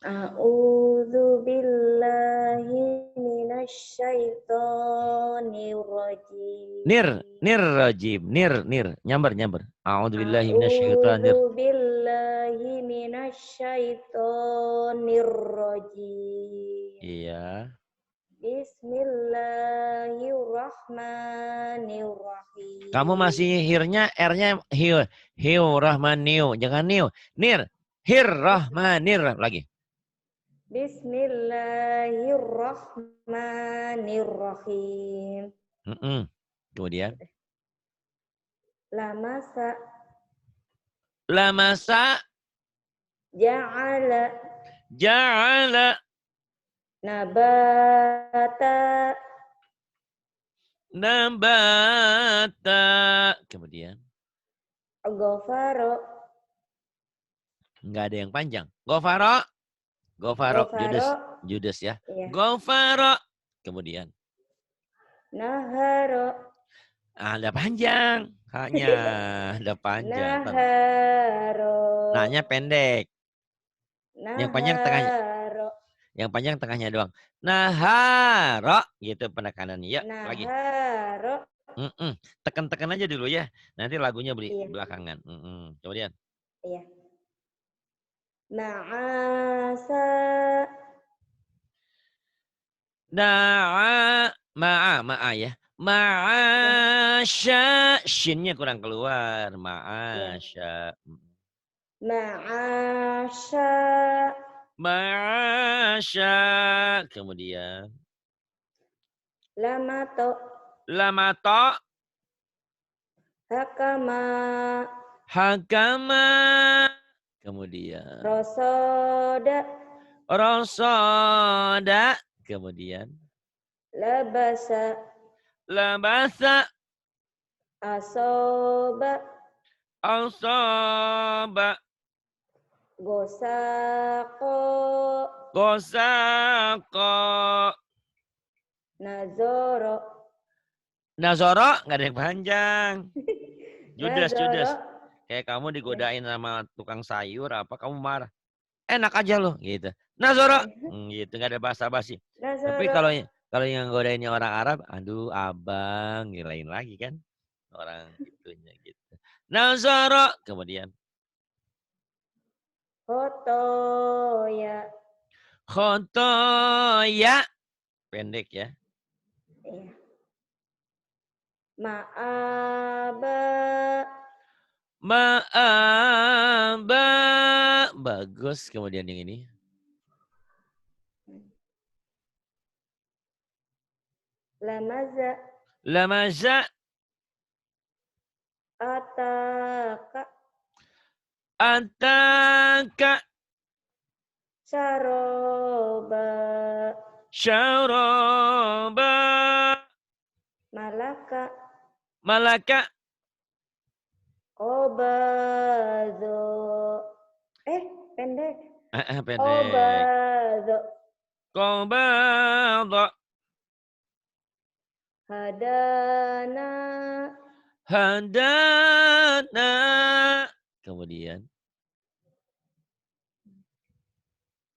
A'udzu billahi minasy syaithanir rajim. Nir rajim. Nir. Nyamber. A'udzubillahi minasyaitonir. A'udzu billahi minasy syaithanir rajim. Iya. Bismillahirrahmanirrahim. Kamu masih hirnya, R-nya hiu. Hiu, rahman, niu. Jangan niu. Nir. Hir, rahmanir. Lagi. Bismillahirrahmanirrahim. Kemudian. Lamasa. Lamasa. Ja'ala. Ja'ala. Nabata. Nabata. Kemudian. Ghafaro. Enggak ada yang panjang. Ghafaro. Judes ya. Iya. Ghafaro. Kemudian. Naharo. Ada panjang. Hanya ada panjang. Naharo. Nanya pendek. Yang panjang tengahnya. Naharo. Yang panjang tengahnya doang. Naharo. Gitu penekanannya. Ya, lagi. Naharo. Tekan-tekan aja dulu ya. Nanti lagunya Iya. belakangan. Kemudian. Iya. Ma'asa. Ma'a ya. Ma'asya. Shinnya kurang keluar. Ma'asya. Ma'asya. Ma'asya. Kemudian. Lamato. Lamato. Hakama. Hakama. Kemudian. Rosoda. Rosoda. Kemudian. Labasa. Labasa. Asoba. Asoba. Gosako. Gosako. Nazoro. Nazoro. Nggak ada yang panjang. Judes. Kayak kamu digodain Ya. sama tukang sayur apa kamu marah. Enak aja loh gitu. Nazoro. Gitu nggak ada basa-basi. Tapi kalau yang godainnya orang Arab, aduh abang, lain lagi kan. Orang itunya gitu. Nazoro. Kemudian. Khotoya. Khotoya. Pendek ya. Iya. Ma'aba. Ma'aba. Bagus. Kemudian yang ini. Lamaza. Lamaza. Ataka. Ataka. Saroba. Syaroba. Malaka. Malaka. Obado. Pendek. Pendek. Obado. Qobado. Hadana. Hadana. Kemudian.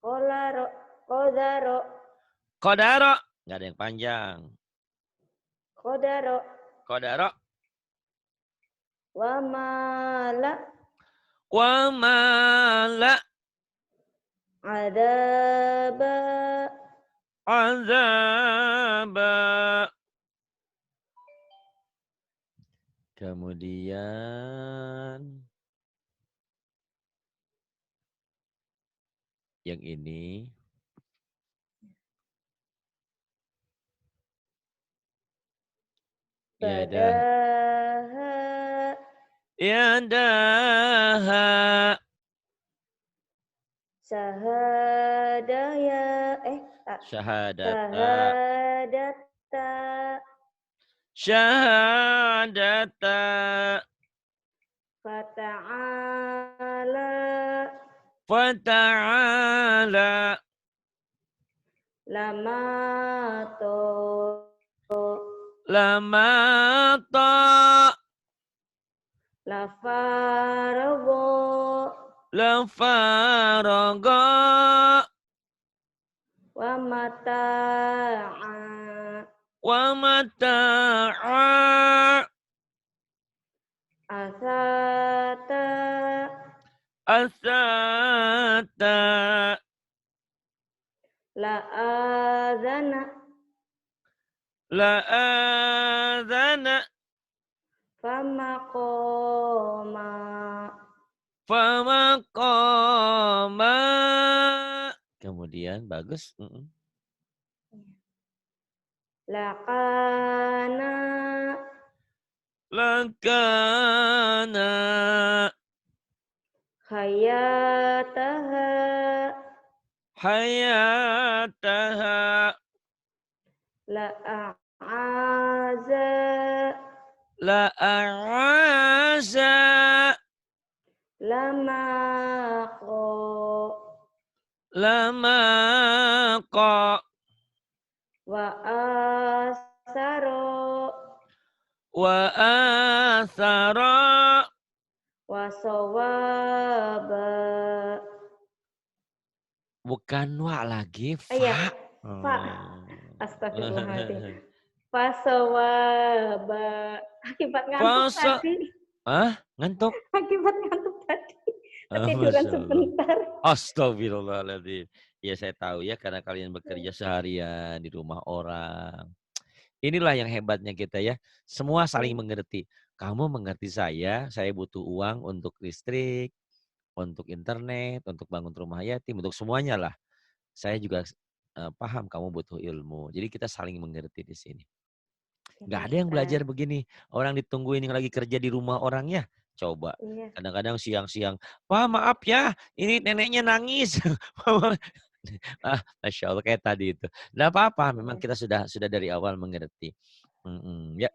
Kodaro. Kodaro. Nggak ada yang panjang. Kodaro. Wamala. Wamala. Adaba. Azaba. Kemudian. Yang ini. Badaha. Yadaha. Sahadaya. Syahadata. Sahadata. Syahadata. Fata'ala. Fata'ala. Lamato. Lamata. Lafargo. Lafaraga. mata'a Wa mata'a. asata Asata. la'adzana La'adhana. famaqama Famaqama. Kemudian bagus. laqana Lakana. hayataha Hayataha. la'aza La'aza. lamaqo Lamaqa. wa asaro Wa athara. wa sawaba. Bukan wa lagi, Iya, fa. fa. Astagfirullahaladzim. Fasawaba. Akibat ngantuk Fasa. tadi. Ngantuk? Akibat ngantuk tadi. Ketiduran Masya Allah. sebentar. Astagfirullahaladzim. Ya saya tahu ya karena kalian bekerja seharian di rumah orang. Inilah yang hebatnya kita ya. Semua saling mengerti. Kamu mengerti saya butuh uang untuk listrik, untuk internet, untuk bangun rumah yatim, untuk semuanya lah. Saya juga paham kamu butuh ilmu. Jadi kita saling mengerti di sini. Nggak ada yang belajar begini. Orang ditungguin yang lagi kerja di rumah orang ya. Coba. Iya. Kadang-kadang siang-siang. Wah maaf ya. Ini neneknya nangis. Masya Allah kayak tadi itu. Nggak apa-apa. Memang kita sudah dari awal mengerti. Ya.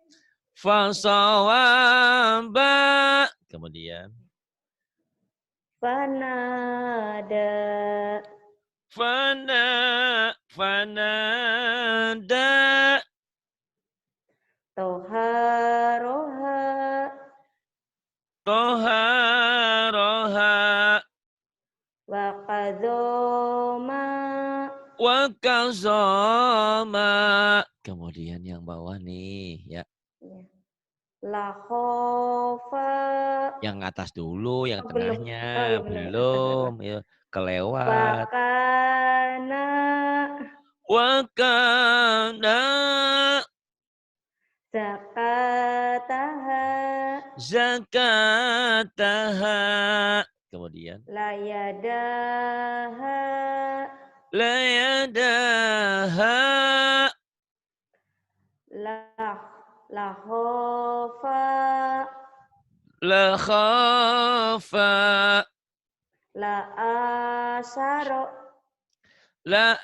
Fasawaba. Kemudian. Fanada. Fanada. Toharoha. Toharoha. Wakadzoma. Wakazoma. Kemudian yang bawah nih ya. Lakhofa. Yang atas dulu, yang Belum. tengahnya. Belum. Ya, kelewat. Wakana. Wakana. Zakataha. Zakataha. Kemudian. Layadaha. Layadaha. Lahofa. La khafa. La asyara. La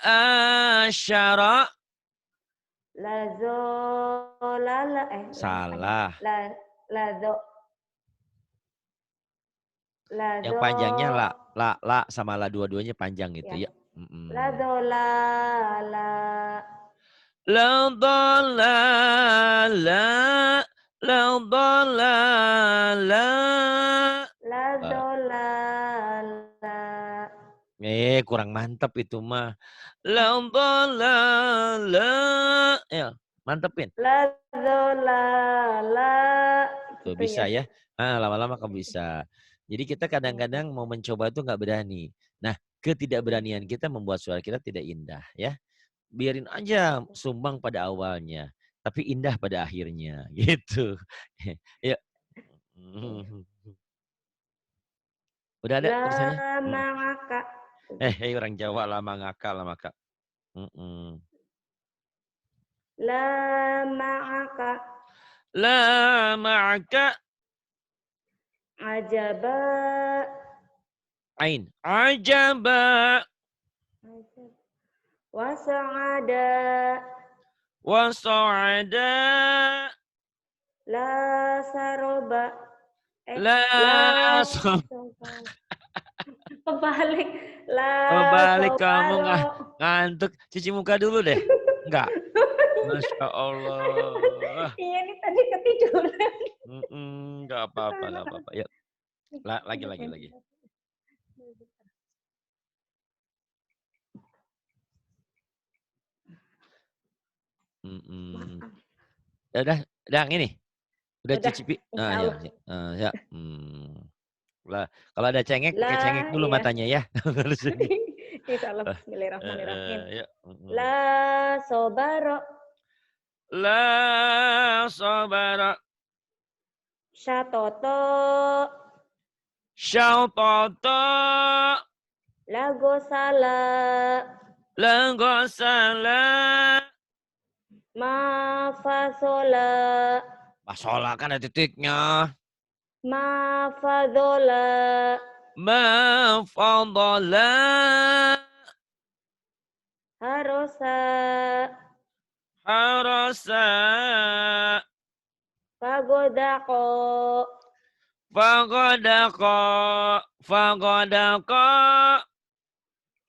asyara. La zolala. Salah. La zo. La Yang panjangnya la sama la dua-duanya panjang itu ya. La zolala. La dhalala. La dhalala. La zolala. Kurang mantap itu mah. La dhalala. Ya, mantepin. La zolala. Tuh bisa ya. Lama-lama kamu bisa. Jadi kita kadang-kadang mau mencoba itu nggak berani. Nah, ketidakberanian kita membuat suara kita tidak indah ya. Biarin aja sumbang pada awalnya, tapi indah pada akhirnya gitu. Ya. Udah ada tulisannya? Lama ngakak. Orang Jawa lama ngakak. Lama ngakak. La ma'aka. Ajaba. Ain. Ajaba. Wasa'ada. Wasa'ada. La saroba. La soba. Kebalik. La Kebalik kamu sobaro. ngantuk. Cuci muka dulu deh. Enggak. Masya Allah. Iya nih tadi ketiduran. Enggak apa-apa. Yuk. Lagi. Ya udah ini. Udah Udah, cicipi. insya Ya, Allah. ya. Lah, kalau ada cengek pakai cengek La, dulu ya. matanya ya. Kalau cengek. Insya Allah. Bismillahirrahmanirrahim. Ya. La sobaro. La sabara Syatoto. syautata La gosala. la gosala. Ma fasola. Masola kan ada titiknya. Ma fadola. Ma fadala Harosa. harasa Pagodako. fagodako fagodako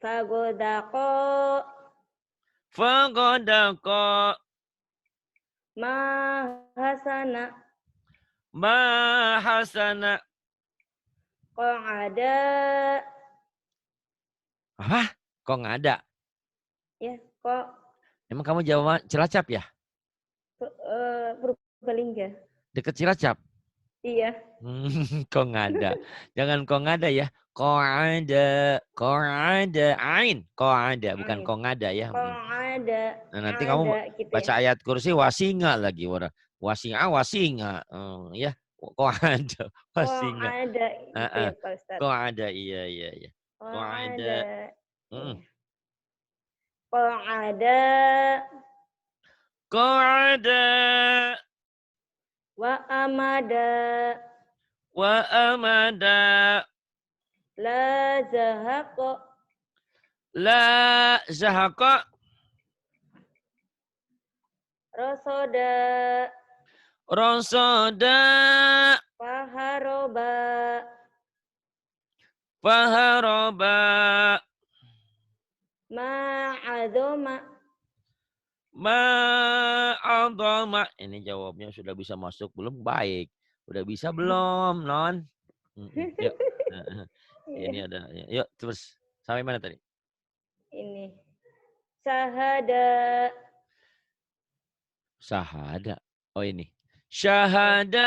Pagodako. fagodako Mahasana. mahasana. Kong ada. Apa? Kok nggak ada? Ya, kok Emang kamu jawab Cilacap ya? Purbalingga. Deket Cilacap? Iya. Kok nggak ada? Jangan kok nggak ada ya. Kok ada. Ain. Kok ada, bukan kok nggak ada ya. Kong ada. Nah, nanti Ada kamu gitu baca ya. ayat kursi wasinga lagi. Wasinga. Ya. Kok ada. Kong Wasinga. ada gitu ya Pak Ustadz. Kok ada. Iya. Kok Kong ada. ada. Mm. Iya. Kong ada. Kok ada. Wa amada. Wa amada. La zahaqo. La zahaka. Rosoda. Rosoda. Paharoba. Faharoba. Ma'adoma. Ma'adama. Ini jawabnya sudah bisa masuk belum? Baik. Udah bisa belum, Non? Yuk. Ini Iya. ada. Yuk, terus. Sampai mana tadi? Ini. Sahada. Sahada. Oh, ini. Syahada.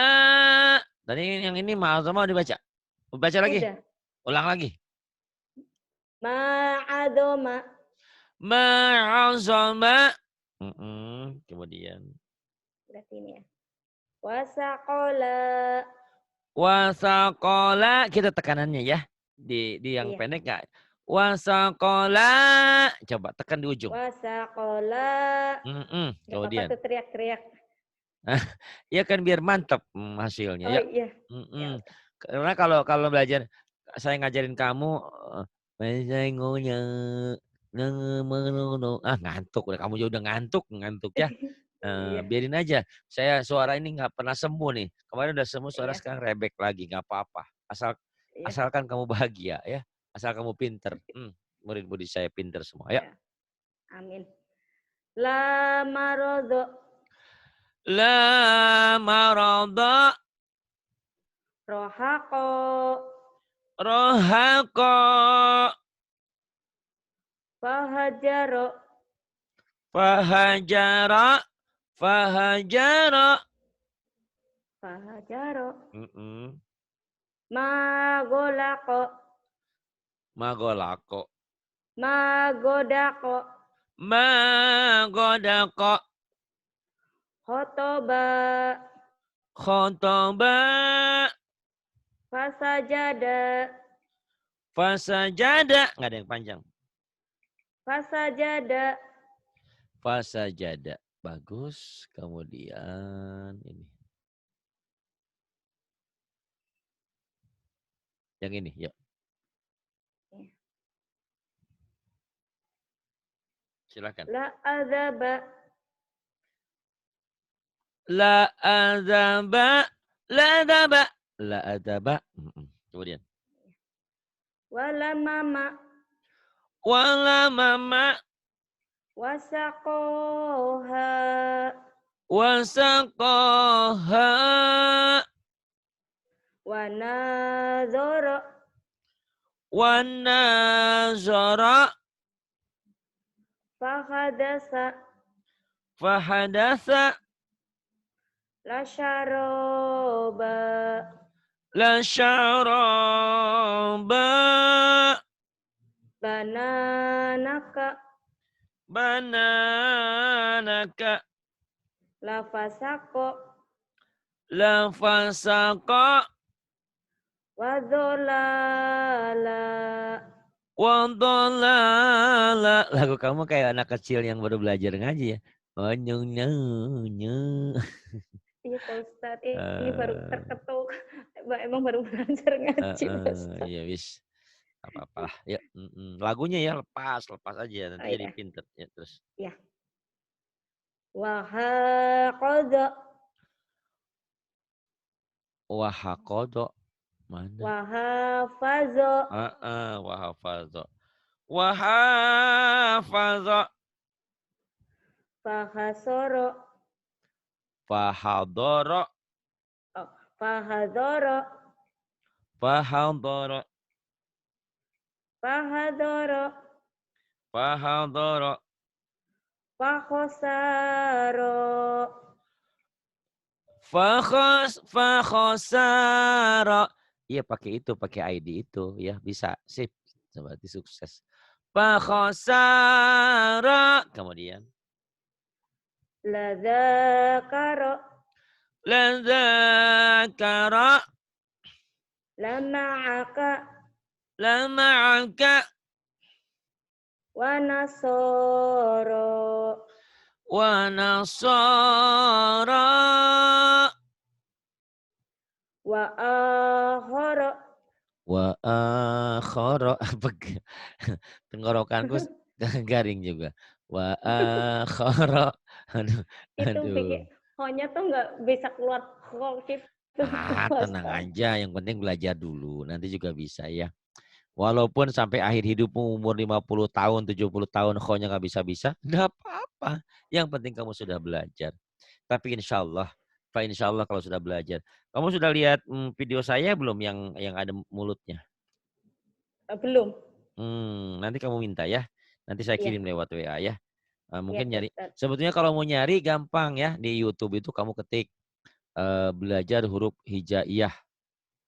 Tadi yang ini ma'adama dibaca. Baca lagi. Udah. Ulang lagi. Ma'adoma. Ma'azama. Kemudian. Berarti ini ya. Wasaqola. Wasaqola. Kita tekanannya ya. Di yang Iya. pendek nggak? Wasaqola. Coba tekan di ujung. Wasaqola. Gak apa-apa Kemudian. tuh teriak-teriak. Ya kan biar mantap hasilnya. Oh Ya. iya. Ya. Karena kalau belajar, saya ngajarin kamu. Ngantuk. Kamu juga udah ngantuk ya. Iya. Biarin aja. Saya suara ini nggak pernah sembuh nih. Kemarin udah sembuh, suara Iya. sekarang rebek lagi. Nggak apa-apa. Iya. Asalkan kamu bahagia ya. Asal kamu pinter. Murid-murid saya pinter semua. Ya. Amin. La marodo. La marada. Rohako. Rohako. Fahajaro. Fahajara. Magolako. Magolako. Magodako. Magodako. Khotoba. Khotoba. Fasajada. Fasajada. Nggak ada yang panjang. Fasajada. Fasajada. Bagus. Kemudian ini. Yang ini, yuk. Silakan. La azaba. La azaba. La azaba. La azaba. Kemudian. Wala mama. Wala mama. Wasaqoha. Wasaqoha. Wanazoro. Wanazara. Fahadasa. Fahadatsa. La syaroba. La syaraba. Bananaka. Bananaka. La fasako. La fasaqa. Wadolala. Wadhalala. Lagu kamu kayak anak kecil yang baru belajar ngaji ya. Oh, nyu, nyu, nyu. Iya Pak Ustadz, ini baru terketuk. Emang baru belajar ngaji Pak Ustadz. Ya wis. Apa-apa lah. Ya, lagunya ya lepas aja Oh nanti jadi iya, pinter ya terus. ya. Wahaqadha. Wahaqadha. Mana? Wahafadha. Wahafadha. Wahafadha. Fahasoro. Fahadara. Oh, fahadoro. Fahadara. Fahadoro. Fahadara. Fahosaro. Fakhosara. Iya pakai itu, pakai ID itu ya bisa. Sip. Berarti sukses. Fakhosara. Kemudian. Ladzakaro. Ladzakara. Lama'aka. Lama'aka. Wanasoro. Wa nasara. Wa ahoro. Wa akhara. Tenggorokanku garing juga. Wa akhara. Aduh, Itu aduh. bikin honya tuh nggak bisa keluar kok gitu. Tenang aja. Yang penting belajar dulu. Nanti juga bisa ya. Walaupun sampai akhir hidupmu umur 50 tahun, 70 tahun, khonya nggak bisa-bisa, nggak apa-apa. Yang penting kamu sudah belajar. Tapi insya Allah kalau sudah belajar. Kamu sudah lihat video saya belum yang ada mulutnya? Belum. Nanti kamu minta ya. Nanti saya Iya, kirim lewat WA ya. iya Mungkin Pak nyari. Ustadz. Sebetulnya kalau mau nyari gampang ya. Di YouTube itu kamu ketik belajar huruf hijaiyah.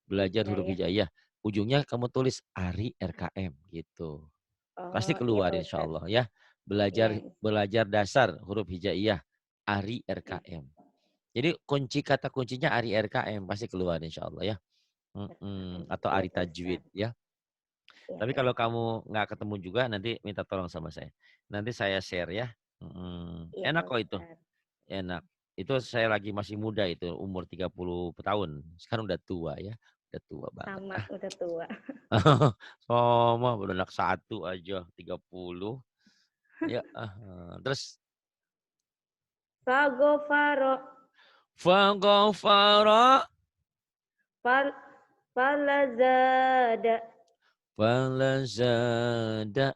Belajar Ya, huruf ya. hijaiyah. Ujungnya kamu tulis Ari RKM gitu. Pasti Oh, iya keluar Pak insya Ustadz. Allah ya. Iya. Belajar dasar huruf hijaiyah Ari RKM. Jadi kata kuncinya Ari RKM pasti keluar insya Allah ya. Atau Iya Ari Pak Tajwid Ustadz. ya. Iya, Tapi iya. kalau kamu nggak ketemu juga nanti minta tolong sama saya. Nanti saya share ya. Iya Enak Pak kok itu. Ustadz. Enak. Itu saya lagi masih muda itu umur 30 tahun. Sekarang udah tua ya. Udah tua banget. Sama, udah tua. Sama anak satu aja 30. Ya, terus Fagofaro. faghfara. Fal, falazada. Falazada.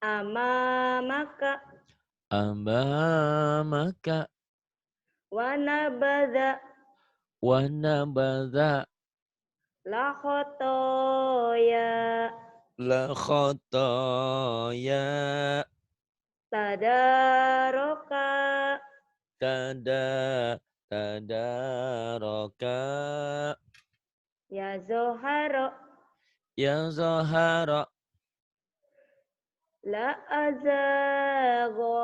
Amamaka. Amamaka. Wanabada. Wanabadha. La khotoya. La khotaya. Tadaroka. Tadaraka. Ya Zoharo. Ya zahara. La azago.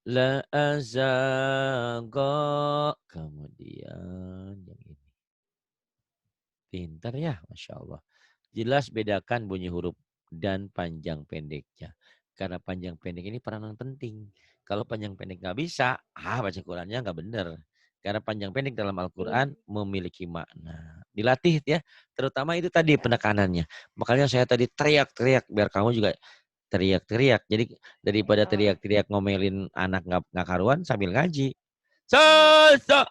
La azaga. Kemudian yang ini. Pintar ya, Masya Allah. Jelas bedakan bunyi huruf dan panjang pendeknya. Karena panjang pendek ini peranan penting. Kalau panjang pendek nggak bisa, baca Qurannya nggak benar. Karena panjang pendek dalam Al-Quran memiliki makna. Dilatih ya, terutama itu tadi penekanannya. Makanya saya tadi teriak-teriak biar kamu juga teriak-teriak. Jadi daripada teriak-teriak ngomelin anak nggak karuan sambil ngaji. So, so,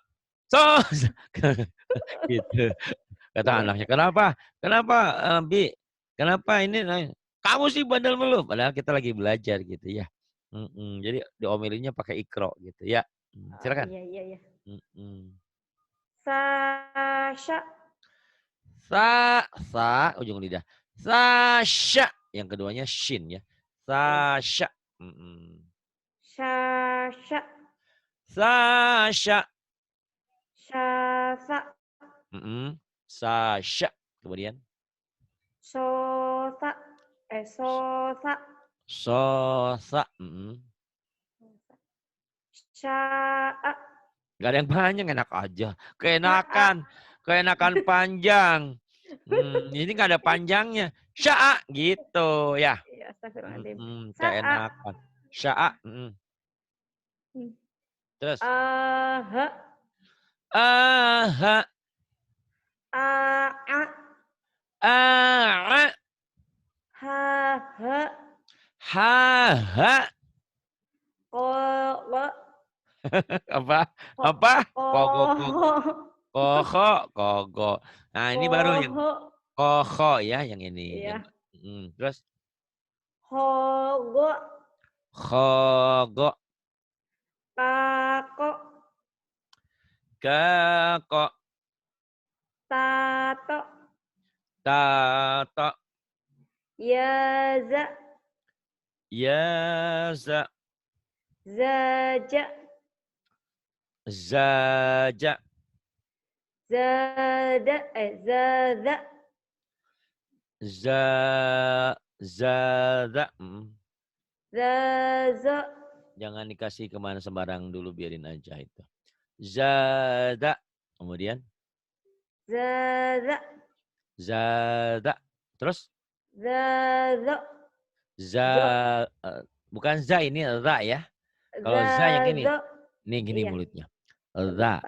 so, gitu. Kata Iya. anaknya, kenapa? Kenapa, Bi? Kenapa ini? Kamu sih bandel mulu. Padahal kita lagi belajar gitu ya. Jadi diomelinnya pakai ikro gitu ya. Silakan. Iya, iya, iya. Sasha. Ujung lidah. Sasha. Yang keduanya shin ya. Sasha. Syasya. Sasha. Syasa. Sasha. Kemudian. Sosa. Sosa. Sosa. Sya'a. Gak ada yang panjang, enak aja. Sya'a. Keenakan panjang. Ini gak ada panjangnya. Sya'a gitu ya. Ya, astagfirullahaladzim. Sa'a. Keenakan. Sya'a. Terus. Aha. Aha. A'a. A'a. Ha-ha. Ha-ha. Qala. Apa? Koko. Nah, ini baru yang koko ya, yang ini. Iya. Terus Khogo. khogo. Tako. Kako. Tato. Tato. Yaza. Yaza. Zaja. Zaja. Zada. Zada. Zada. Zaza. Jangan dikasih kemana sembarang dulu, biarin aja itu. Zada. Kemudian? Zada. Zada. Terus? Zada. Bukan za, ini za ya. Kalau za yang ini. Ini gini mulutnya. Za.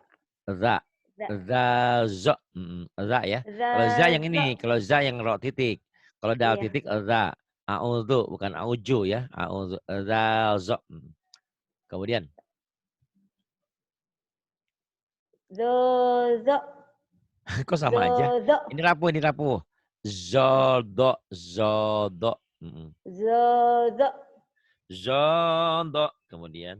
Za. Za. Za ya. Kalau za yang ini. Kalau za yang ro titik. Kalau dal titik za. A'udzu, bukan a'uju ya. A'udzu. Za. Kemudian. Zozo. Kok sama aja? Ini rapuh. Zodo. Zodo. Zodo. Kemudian.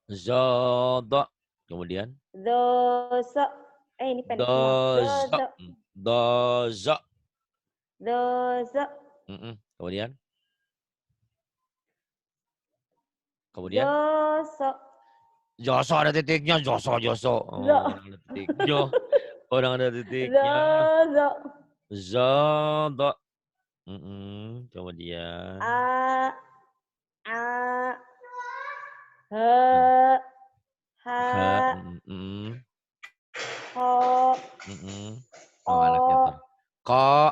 Zodo. Kemudian. Doso. Ini pendek semua. Dozo. Kemudian. Joso ada titiknya. Joso. Ada titiknya. Orang ada titiknya. Zodo. Kemudian. Anaknya tuh. Ko.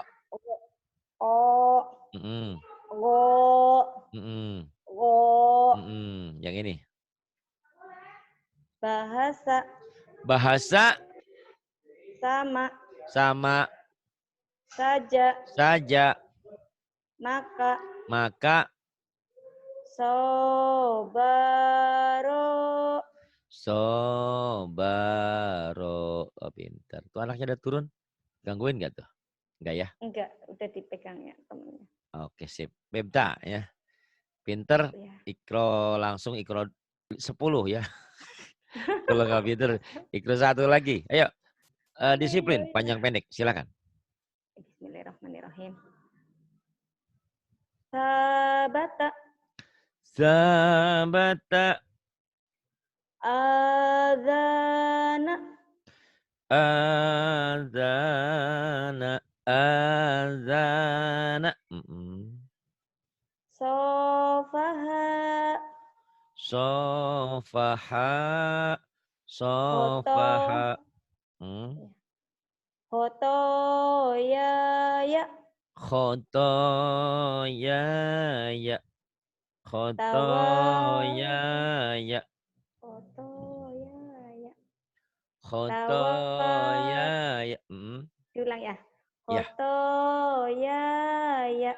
Yang ini. Bahasa. Sama. Saja. Maka. Sobaro. Oh, pintar. Tuh anaknya udah turun. Gangguin nggak tuh? Enggak ya? Enggak, udah dipegang ya temennya. Oke, sip. Bebda ya. Pinter. Ya. Ikro 10 ya. Kalau nggak pinter, ikro 1 lagi. Ayo. Disiplin, panjang pendek. Silakan. Bismillahirrahmanirrahim. Sabata. Azana. Sofaha. Khotoyaya. Diulang ya. Khotoyaya.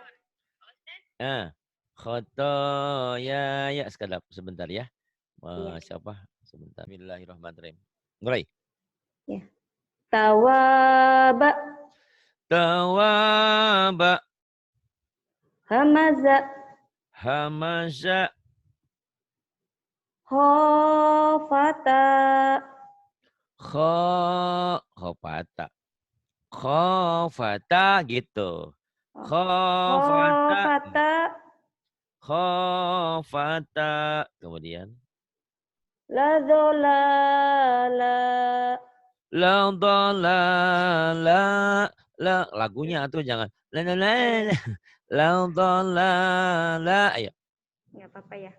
Khotoyaya. Sebentar ya. Siapa? Sebentar. Bismillahirrahmanirrahim. Mulai. Ya. Tawaba. Hamaza. Khofata gitu. Khofata. fata. Kemudian. La dolala. La dolala. La. Lagunya tuh jangan. La la la. La dolala. Ayo. Nggak apa-apa ya.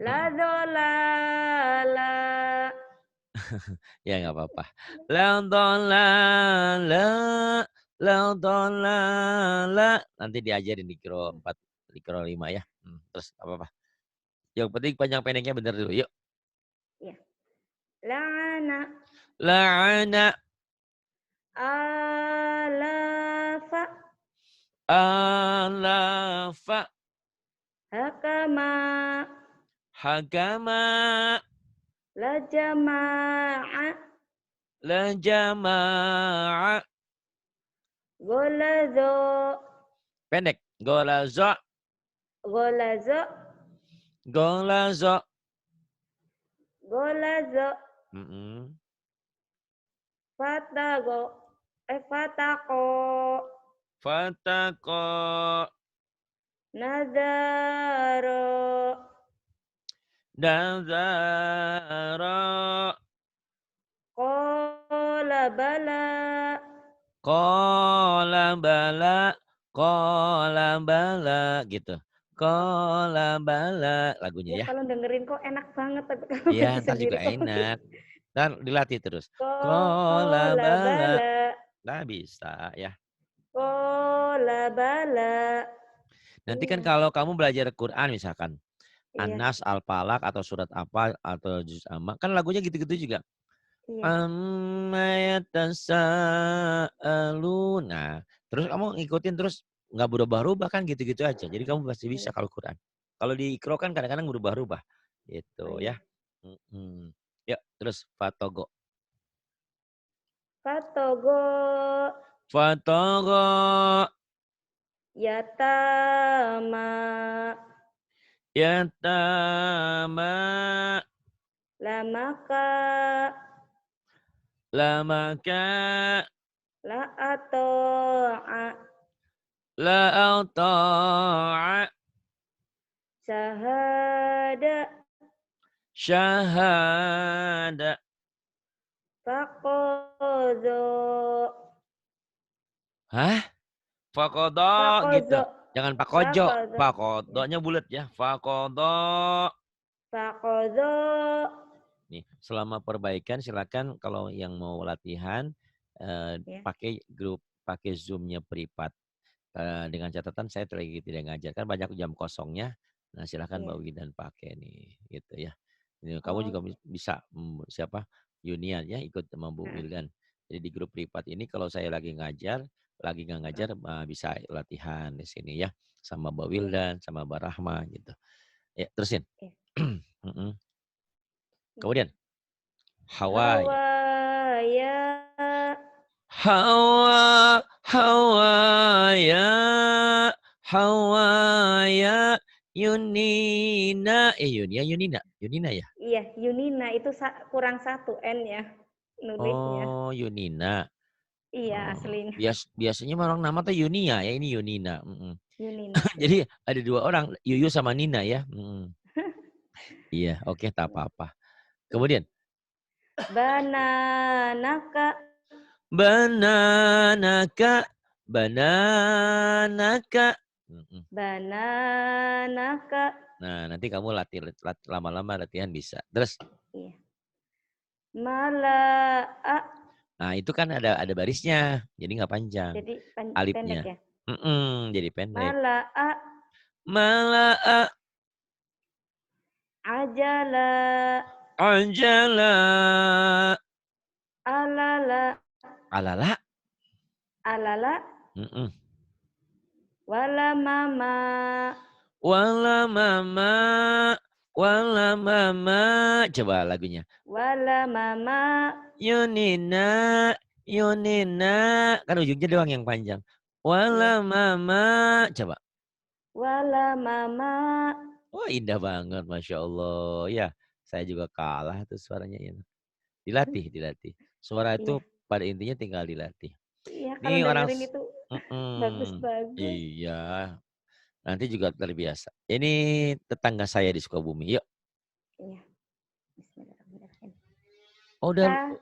La dolala. Ya nggak apa-apa. La dolala. La dolala. Nanti diajarin di kiro 4, di kiro 5 ya. Terus apa-apa. Yang penting panjang pendeknya bener dulu. Yuk. Ya. La'ana. La'ana. Alafa. Alafa. Hakama. Hakama. La jama'a. La jama'a. Golazo. Pendek. Golazo. Golazo. Golazo. Golazo. Fatago. Fatako. Fatako. Nadaro. Nazara. Qala bala. Qala bala. Qala bala. Gitu. Qala bala. Lagunya Ya ya. kalau dengerin kok enak banget. Tapi kalau Iya, baca ntar juga sendiri kok enak. Dan dilatih terus. Qala Qala bala. bala. Nah bisa ya. Qala bala. Nanti kan Iya. kalau kamu belajar Quran misalkan. Iya. An-Nas, Al-Falaq atau surat apa atau juz amma. Kan lagunya gitu-gitu juga. Iya. Amma yatasa'alun. Nah, terus kamu ngikutin terus nggak berubah-ubah kan gitu-gitu aja. Jadi kamu pasti bisa Iya. kalau Quran. Kalau di Iqra kan kadang-kadang berubah-ubah. Oh, Gitu iya. ya. Yuk, terus Fatogo. Fatogo. Fatogo. Yatama. Yatama. Lamaka. Lamaka. La ato'a. La ata'a. Syahada. Syahada. Faqozo. Hah? Fakodo gitu. Faqozo. Jangan pakojo. Faqozo. Ya. Fakodonya bulat ya. Fakodo. Faqozo. Nih, selama perbaikan silakan kalau yang mau latihan Ya. pakai grup, pakai Zoom-nya privat. Dengan catatan saya lagi tidak ngajar kan banyak jam kosongnya. Nah, silakan Mbak Iya. Widan pakai nih, gitu ya. Ini, kamu Oh. juga bisa siapa? Yunian ya ikut sama Bu Wildan. Jadi di grup privat ini kalau saya lagi ngajar, lagi nggak ngajar bisa latihan di sini ya sama Mbak Wildan, sama Mbak Rahma gitu. Ya, terusin. Iya. Kemudian Hawaii. Hawaya. Hawa, Hawaya, Hawaya, Yunina. Yunina ya? Iya, Yunina itu kurang satu N ya nulisnya. Oh, Yunina. Iya, aslinya. Biasanya orang nama tuh Yunia ya, ini Yunina. Yunina. Jadi ada 2 orang, Yuyu sama Nina ya. Iya, oke, tak apa-apa. Kemudian. Bananaka. Bananaka. Bananaka. Bananaka. Nah, nanti kamu lama-lama latihan bisa. Terus? Iya. Mala'a. Nah, itu kan ada barisnya, jadi nggak panjang. Jadi Alifnya. pendek ya? Jadi pendek. Mala'a. Mala'a. Ajala. Anjala. Alala. Alala. Alala. Wala mama. Wala mama. Wala mama. Coba lagunya. Wala mama. Yunina. Yunina. Kan ujungnya doang yang panjang. Wala mama. Coba. Wala mama. Wah, indah banget, Masya Allah. Ya, saya juga kalah tuh suaranya. Ya. Dilatih. Suara itu pada intinya tinggal dilatih. Iya, kalau Ini orang dengerin itu bagus-bagus. iya. Nanti juga terbiasa. Ini tetangga saya di Sukabumi. Yuk. Iya. Bismillahirrahmanirrahim. Oh, udah.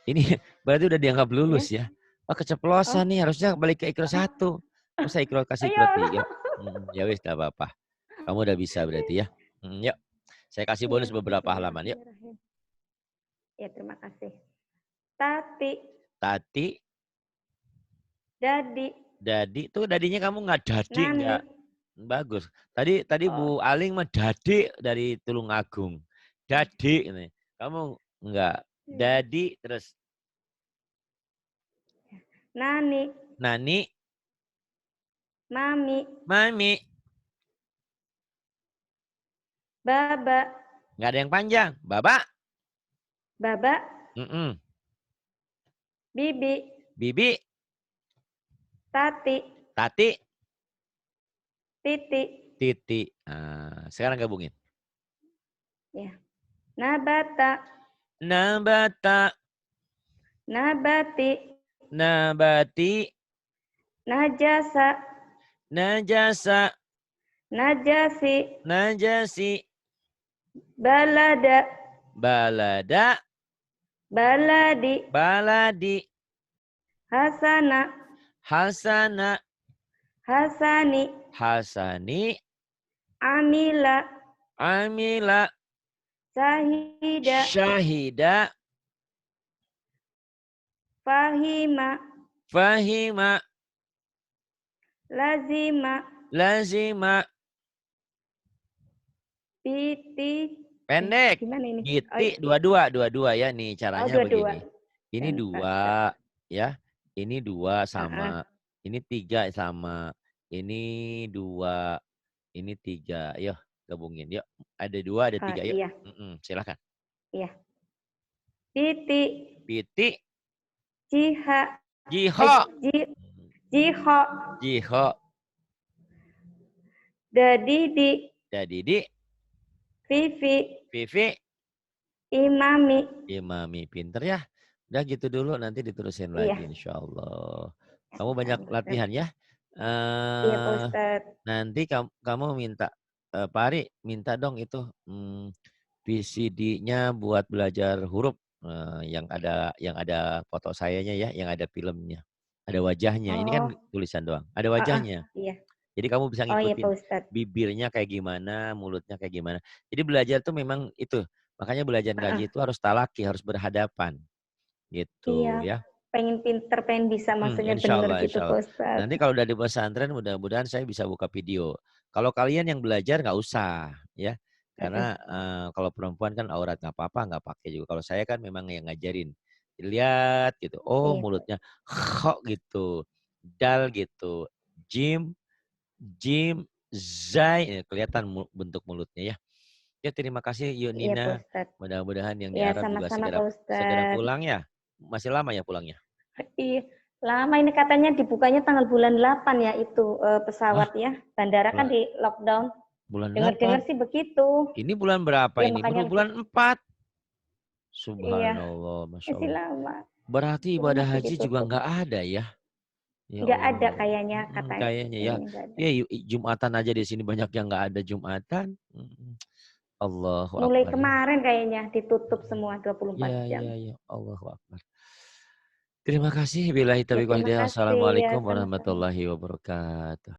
Ini berarti udah dianggap lulus ya. Oh, keceplosan nih. Harusnya balik ke ikro 1. Masa ikro kasih ikro 3? Ya wis, gak apa-apa. Kamu udah bisa berarti ya. Yuk. Saya kasih bonus beberapa halaman. Yuk. Ya, terima kasih. Tati. Tati. Dadi. Dadi. Tuh dadinya kamu nggak dadi Nani. nggak? Bagus. Tadi Bu Aling mah dadi dari Tulungagung. Dadi ini. Kamu enggak. Dadi terus. Nani. Nani. Mami. Mami. Baba. Nggak ada yang panjang. Baba. Baba. Bibi. Bibi. Tati. Tati. Titi. Titi. Sekarang gabungin. Ya. Nabata. Nabata. Nabati. Nabati. Najasa. Najasa. Najasi. Najasi. Balada. Balada. Baladi. Baladi. Hasana. Hasana. Hasani. Hasani. Amila. Amila. Syahida. Syahida. Fahima. Fahima. Lazima. Lazima. Piti. Pendek. Gimana ini? Giti. Dua-dua ya nih caranya begini. Ini 2 ya. Ini 2 sama. Ini 3 sama. Ini 2. Ini 3. Yuk gabungin. Yuk. Ada 2, ada 3. Yuk. Iya. Silakan. Iya. Piti. Piti. Jiha. Jiho. Jiho. Jiho. Dadidi. Dadidi. Vivi. Vivi. Imami. Imami. Pinter ya. Udah gitu dulu. Nanti diterusin lagi insya Allah. Kamu banyak latihan ya. Iya Pak Ustadz. Nanti kamu minta. Pak Ari minta dong itu. VCD-nya buat belajar huruf. Yang ada foto sayanya ya. Yang ada filmnya. Ada wajahnya. Ini kan tulisan doang. Ada wajahnya. Iya. Jadi kamu bisa ngikutin iya, bibirnya kayak gimana, mulutnya kayak gimana. Jadi belajar tuh memang itu. Makanya belajar ngaji itu harus talaki, harus berhadapan. Gitu ya. Pengen pinter, pengen bisa maksudnya benar gitu Pak Ustadz. Nanti kalau udah di pesantren mudah-mudahan saya bisa buka video. Kalau kalian yang belajar nggak usah ya. Karena kalau perempuan kan aurat nggak apa-apa, nggak pakai juga. Kalau saya kan memang yang ngajarin. Lihat gitu. Oh mulutnya kok gitu. Dal gitu. Jim, Zai, kelihatan bentuk mulutnya ya. Ya terima kasih Yuk Nina. Mudah-mudahan yang di Arab juga segera pulang ya. Masih lama ya pulangnya? Iya, lama ini katanya dibukanya tanggal bulan 8 ya itu pesawat ya. Bandara kan di lockdown. Bulan 8? Dengar-dengar sih begitu. Ini bulan berapa ya, ini? Baru bulan 4. Subhanallah, Masya Allah. Lama. Berarti ibadah haji juga nggak ada ya? Nggak ada kayaknya katanya. Kayaknya ya. Ya Jumatan aja di sini banyak yang nggak ada Jumatan. Allahu Akbar. Mulai kemarin kayaknya ditutup semua 24 jam. Iya. Allahu Akbar. Terima kasih. Billahi taufiq wal hidayah. Assalamualaikum warahmatullahi wabarakatuh.